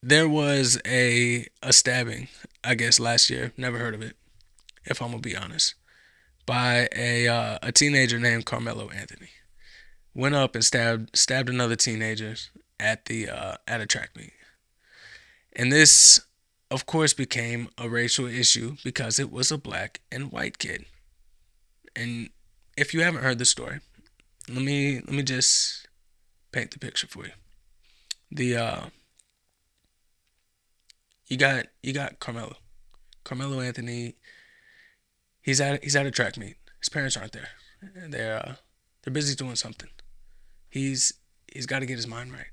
There was a stabbing, I guess last year. Never heard of it, if I'm gonna be honest, by a teenager named Carmelo Anthony. Went up and stabbed another teenager at a track meet, and this, of course, became a racial issue because it was a black and white kid. And if you haven't heard the story, let me just paint the picture for you. The you got Carmelo. Carmelo Anthony. He's at a track meet. His parents aren't there. They're busy doing something. He's he's got to get his mind right.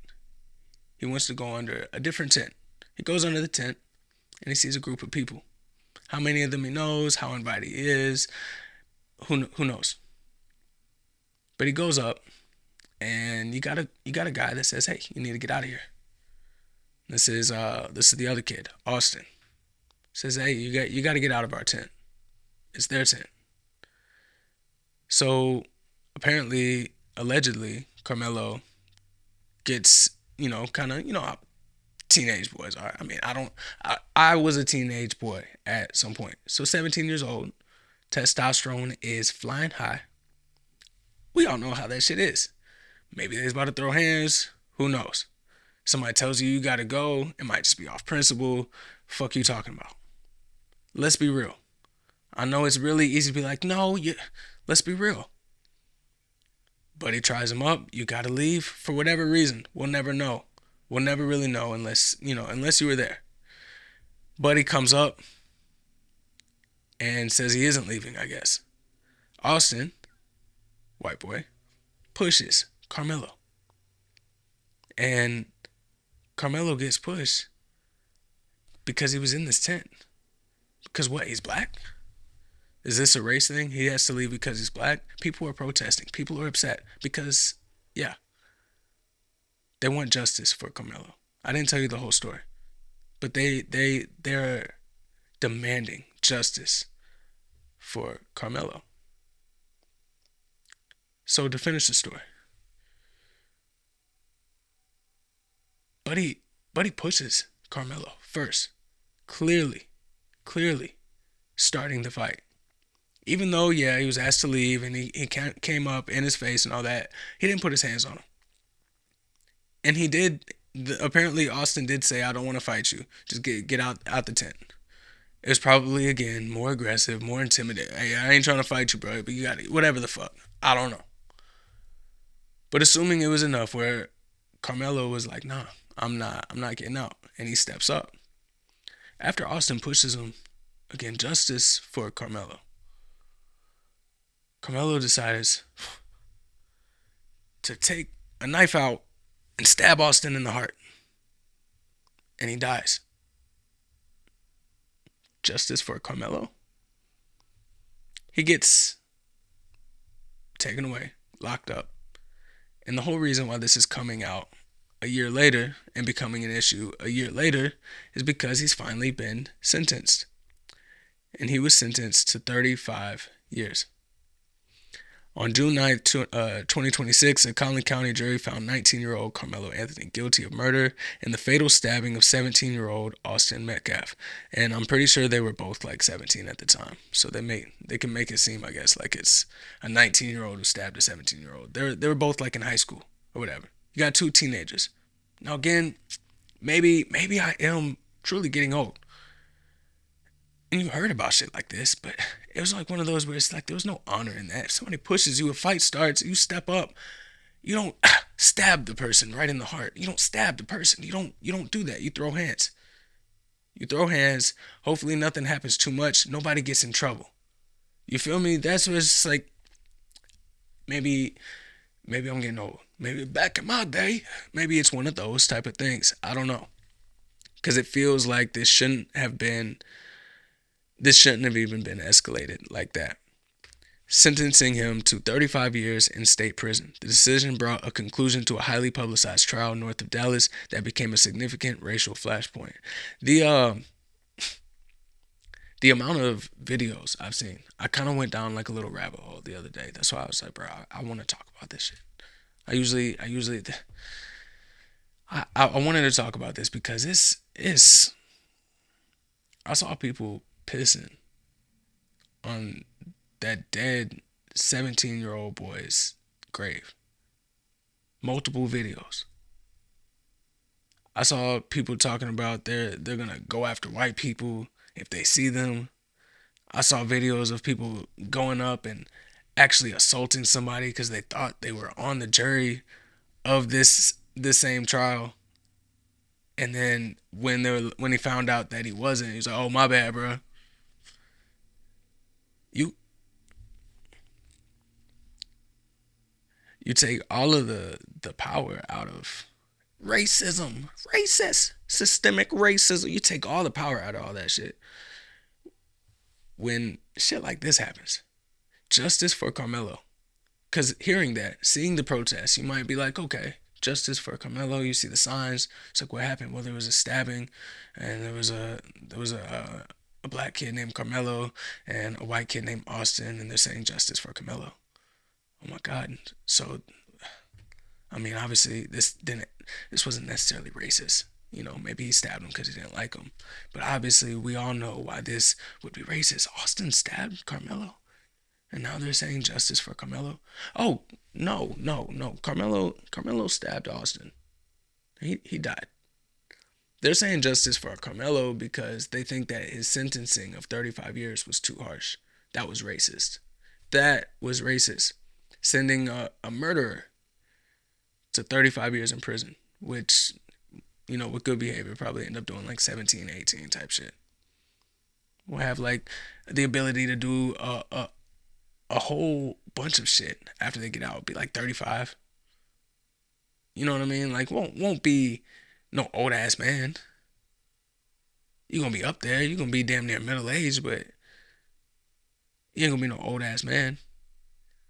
He wants to go under a different tent. He goes under the tent and he sees a group of people. How many of them he knows, how invited he is, who knows? But he goes up and you got a guy that says, "Hey, you need to get out of here." This is the other kid, Austin. Says, "Hey, you got to get out of our tent. It's their tent." So apparently, allegedly, Carmelo gets, kind of, how teenage boys are. I mean, I don't. I was a teenage boy at some point. So 17 years old, testosterone is flying high. We all know how that shit is. Maybe they's about to throw hands. Who knows? Somebody tells you gotta go. It might just be off principle. Fuck you talking about. Let's be real. I know it's really easy to be like, no, let's be real. But he tries him up. You gotta leave for whatever reason. We'll never know. We'll never really know unless you were there. Buddy comes up and says he isn't leaving, I guess. Austin, white boy, pushes Carmelo. And Carmelo gets pushed because he was in this tent. Because what? He's black? Is this a race thing? He has to leave because he's black? People are protesting. People are upset because, yeah, they want justice for Carmelo. I didn't tell you the whole story, but they're demanding justice for Carmelo. So to finish the story, Buddy Buddy pushes Carmelo first, clearly, clearly starting the fight. Even though, yeah, he was asked to leave and he came up in his face and all that, he didn't put his hands on him. And he did. Apparently, Austin did say, "I don't want to fight you. Just get out the tent." It was probably again more aggressive, more intimidating. Hey, I ain't trying to fight you, bro, but you got it. Whatever the fuck. I don't know. But assuming it was enough where Carmelo was like, "Nah, I'm not getting out," and he steps up. After Austin pushes him, again, justice for Carmelo. Carmelo decides to take a knife out and stab Austin in the heart, and he dies. Justice for Carmelo. He gets taken away, locked up. And the whole reason why this is coming out a year later and becoming an issue a year later is because he's finally been sentenced. And he was sentenced to 35 years. On June 9th, 2026, a Collin County jury found 19-year-old Carmelo Anthony guilty of murder and the fatal stabbing of 17-year-old Austin Metcalf. And I'm pretty sure they were both like 17 at the time. So they can make it seem, I guess, like it's a 19-year-old who stabbed a 17-year-old. They were both like in high school or whatever. You got two teenagers. Now again, maybe I am truly getting old. And you heard about shit like this, but it was like one of those where it's like there was no honor in that. If somebody pushes you, a fight starts, you step up. You don't stab the person right in the heart. You don't stab the person. You don't do that. You throw hands. You throw hands. Hopefully nothing happens too much. Nobody gets in trouble. You feel me? That's what it's like. Maybe I'm getting old. Maybe back in my day, maybe it's one of those type of things. I don't know. Cause it feels like this shouldn't have even been escalated like that, sentencing him to 35 years in state prison. The decision brought a conclusion to a highly publicized trial north of Dallas that became a significant racial flashpoint. The amount of videos I've seen, I kind of went down like a little rabbit hole the other day. That's why I was like, bro, I want to talk about this shit. I usually I wanted to talk about this because it's I saw people pissing on that dead 17-year-old boy's grave. Multiple videos. I saw people talking about they're gonna go after white people if they see them. I saw videos of people going up and actually assaulting somebody because they thought they were on the jury of this same trial. And then when he found out that he wasn't, he's like, "Oh, my bad, bro." You you take all of the power out of racism, racist, systemic racism. You take all the power out of all that shit when shit like this happens. Justice for Karmelo. Because hearing that, seeing the protests, you might be like, okay, justice for Karmelo. You see the signs. It's like, what happened? Well, there was a stabbing, and there was a black kid named Karmelo and a white kid named Austin, and they're saying justice for Karmelo. Oh my God! So, I mean, obviously, this wasn't necessarily racist. You know, maybe he stabbed him because he didn't like him, but obviously, we all know why this would be racist. Austin stabbed Karmelo. And now they're saying justice for Karmelo. Oh, no, no, no. Karmelo stabbed Austin. He died. They're saying justice for Karmelo because they think that his sentencing of 35 years was too harsh. That was racist. That was racist. Sending a murderer to 35 years in prison, which, you know, with good behavior, probably end up doing like 17, 18 type shit. Will have like the ability to do a whole bunch of shit after they get out. Be like 35. You know what I mean? Like won't be no old ass man. You're gonna be up there. You're gonna be damn near middle age, but you ain't gonna be no old ass man.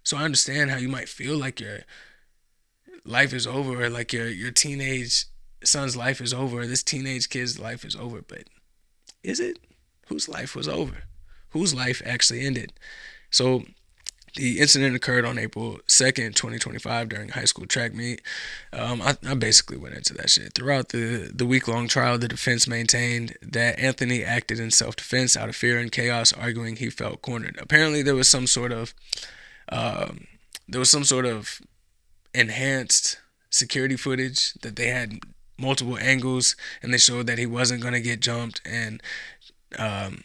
So I understand how you might feel like your life is over, or like your teenage son's life is over, this teenage kid's life is over, but is it? Whose life was over? Whose life actually ended? So the incident occurred on April 2nd, 2025 during a high school track meet. I basically went into that shit. Throughout the week-long trial, the defense maintained that Anthony acted in self-defense out of fear and chaos, arguing he felt cornered. Apparently, there was some sort of enhanced security footage that they had multiple angles, and they showed that he wasn't going to get jumped. Um,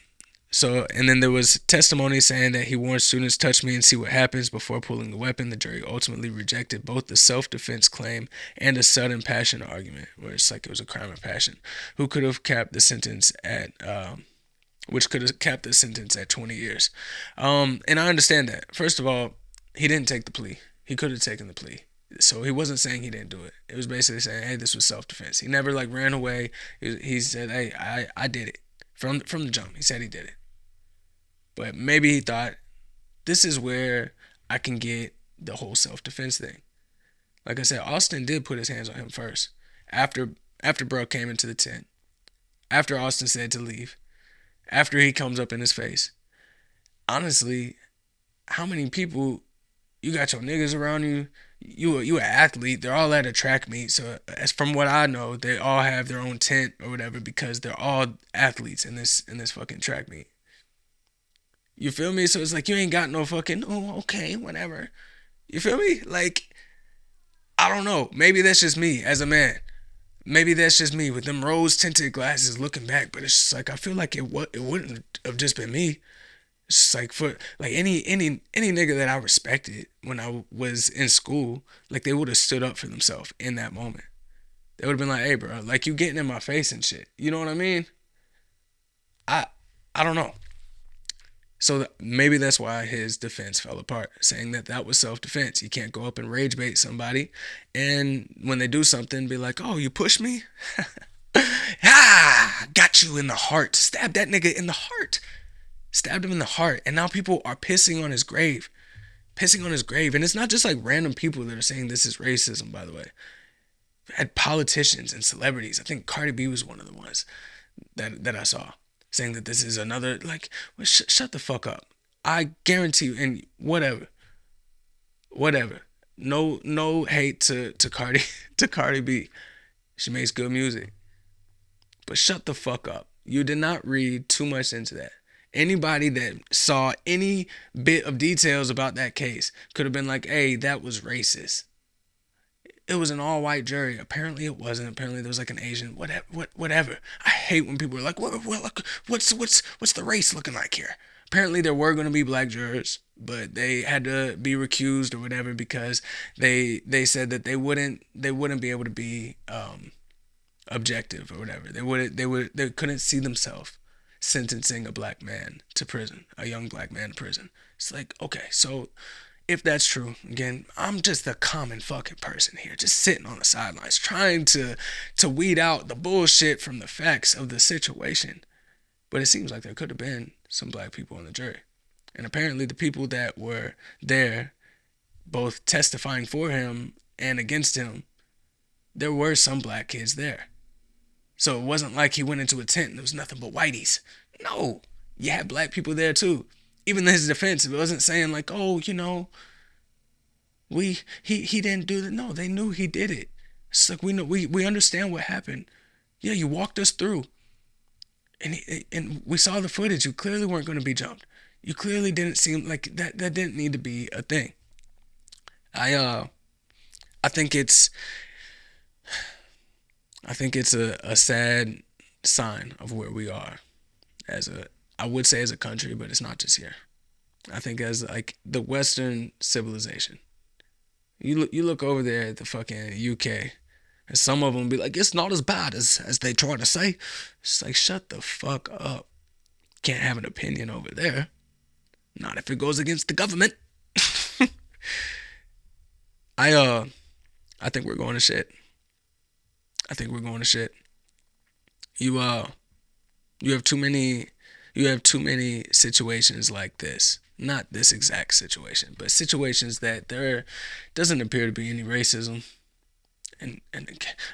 and then there was testimony saying that he warned students, "Touch me and see what happens," before pulling the weapon. The jury ultimately rejected both the self-defense claim and a sudden passion argument, where it's like it was a crime of passion, who could have capped the sentence at, which could have capped the sentence at 20 years. And I understand that. First of all, he didn't take the plea. He could have taken the plea. So he wasn't saying he didn't do it. It was basically saying, hey, this was self-defense. He never like ran away. He said, hey, I did it. From the jump, he said he did it. But maybe he thought, this is where I can get the whole self-defense thing. Like I said, Austin did put his hands on him first. After bro came into the tent. After Austin said to leave. After he comes up in his face. Honestly, how many people, you got your niggas around you, you an athlete, they're all at a track meet, so as from what I know, they all have their own tent or whatever because they're all athletes in this fucking track meet. You feel me? So it's like you ain't got no fucking, oh, okay, whatever. You feel me? Like, I don't know. Maybe that's just me as a man. Maybe that's just me with them rose tinted glasses looking back. But it's just like I feel like it wouldn't have just been me. It's just like for like any nigga that I respected when I was in school, like they would have stood up for themselves in that moment. They would have been like, "Hey, bro, like you getting in my face and shit." You know what I mean? I I don't know. So maybe that's why his defense fell apart, saying that that was self-defense. You can't go up and rage bait somebody, and when they do something, be like, "Oh, you pushed me? Got you in the heart. Stabbed that nigga in the heart. Stabbed him in the heart." And now people are pissing on his grave. Pissing on his grave. And it's not just like random people that are saying this is racism, by the way. We had politicians and celebrities. I think Cardi B was one of the ones that I saw saying that this is another, like, well, shut the fuck up. I guarantee you, and whatever. No hate to Cardi to Cardi B. She makes good music. But shut the fuck up. You did not read too much into that. Anybody that saw any bit of details about that case could have been like, hey, that was racist. It was an all-white jury. Apparently it wasn't. Apparently there was like an Asian. Whatever. I hate when people are like, what's the race looking like here? Apparently there were going to be black jurors, but they had to be recused or whatever because they said that they wouldn't be able to be objective or whatever. They couldn't see themselves sentencing a black man to prison, a young black man to prison. It's like, okay, so if that's true, again, I'm just a common fucking person here, just sitting on the sidelines, trying to weed out the bullshit from the facts of the situation. But it seems like there could have been some black people in the jury. And apparently the people that were there, both testifying for him and against him, there were some black kids there. So it wasn't like he went into a tent and there was nothing but whiteys. No, you had black people there too. Even in his defense, it wasn't saying like, oh, he didn't do that. No, they knew he did it. It's like we understand what happened. Yeah, you walked us through, and we saw the footage. You clearly weren't going to be jumped. You clearly didn't seem like that. That didn't need to be a thing. I think it's a sad sign of where we are I would say as a country, but it's not just here. I think as like the Western civilization. You look over there at the fucking UK, and some of them be like, it's not as bad as they try to say. It's like, shut the fuck up. Can't have an opinion over there. Not if it goes against the government. I think we're going to shit. I think we're going to shit. You have too many situations like this. Not this exact situation, but situations that there doesn't appear to be any racism. And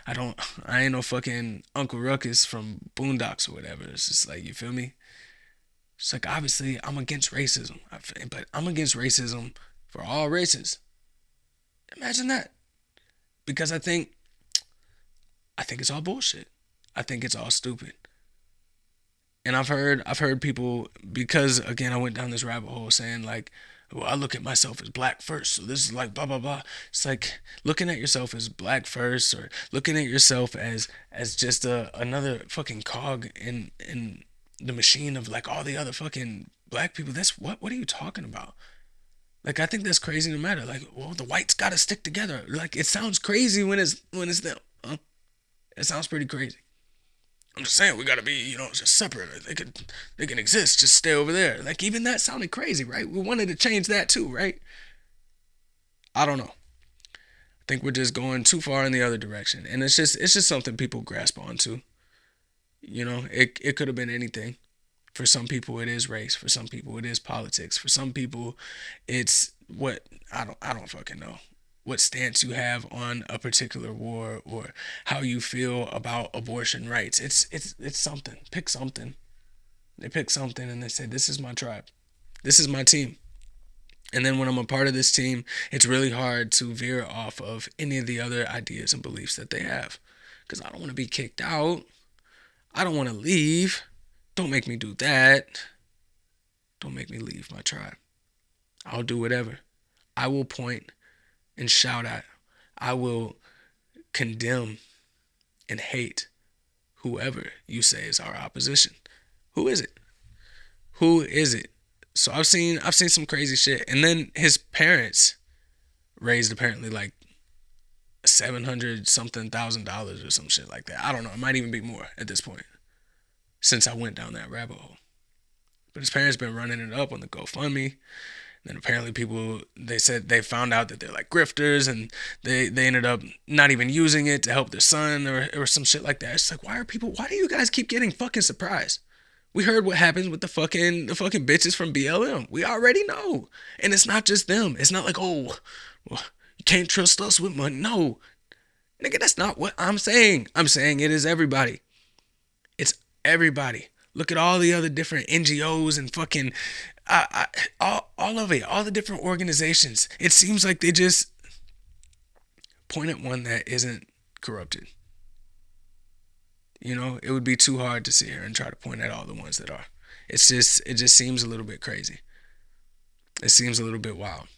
I ain't no fucking Uncle Ruckus from Boondocks or whatever. It's just like, you feel me? It's like, obviously I'm against racism, but I'm against racism for all races. Imagine that. Because I think it's all bullshit. I think it's all stupid. And I've heard people, because again I went down this rabbit hole saying like, well, I look at myself as black first, so this is like blah blah blah. It's like looking at yourself as black first, or looking at yourself as just another fucking cog in the machine of like all the other fucking black people. That's what are you talking about? Like, I think that's crazy no matter. Like, well, the whites gotta stick together. Like, it sounds crazy when it's them. Huh? It sounds pretty crazy. I'm just saying we gotta be, just separate. They can exist. Just stay over there. Like, even that sounded crazy, right? We wanted to change that too, right? I don't know. I think we're just going too far in the other direction, and it's just something people grasp onto. It could have been anything. For some people, it is race. For some people, it is politics. For some people, it's what I don't fucking know. What stance you have on a particular war, or how you feel about abortion rights. It's something. Pick something. They pick something and they say, this is my tribe. This is my team. And then when I'm a part of this team, it's really hard to veer off of any of the other ideas and beliefs that they have. Because I don't want to be kicked out. I don't want to leave. Don't make me do that. Don't make me leave my tribe. I'll do whatever. I will point and shout at. I will condemn and hate whoever you say is our opposition. Who is it? Who is it? So I've seen some crazy shit. And then his parents raised apparently like $700 something thousand or some shit like that. I don't know. It might even be more at this point, since I went down that rabbit hole. But his parents been running it up on the GoFundMe. Then apparently people, they said they found out that they're like grifters, and they ended up not even using it to help their son or some shit like that. It's like, why do you guys keep getting fucking surprised? We heard what happens with the fucking bitches from BLM. We already know. And it's not just them. It's not like, oh, well, you can't trust us with money. No. Nigga, that's not what I'm saying. I'm saying it is everybody. It's everybody. Look at all the other different NGOs and fucking all of it, all the different organizations. It seems like they just point at one that isn't corrupted. You know, it would be too hard to sit here and try to point at all the ones that are. It just seems a little bit crazy. It seems a little bit wild.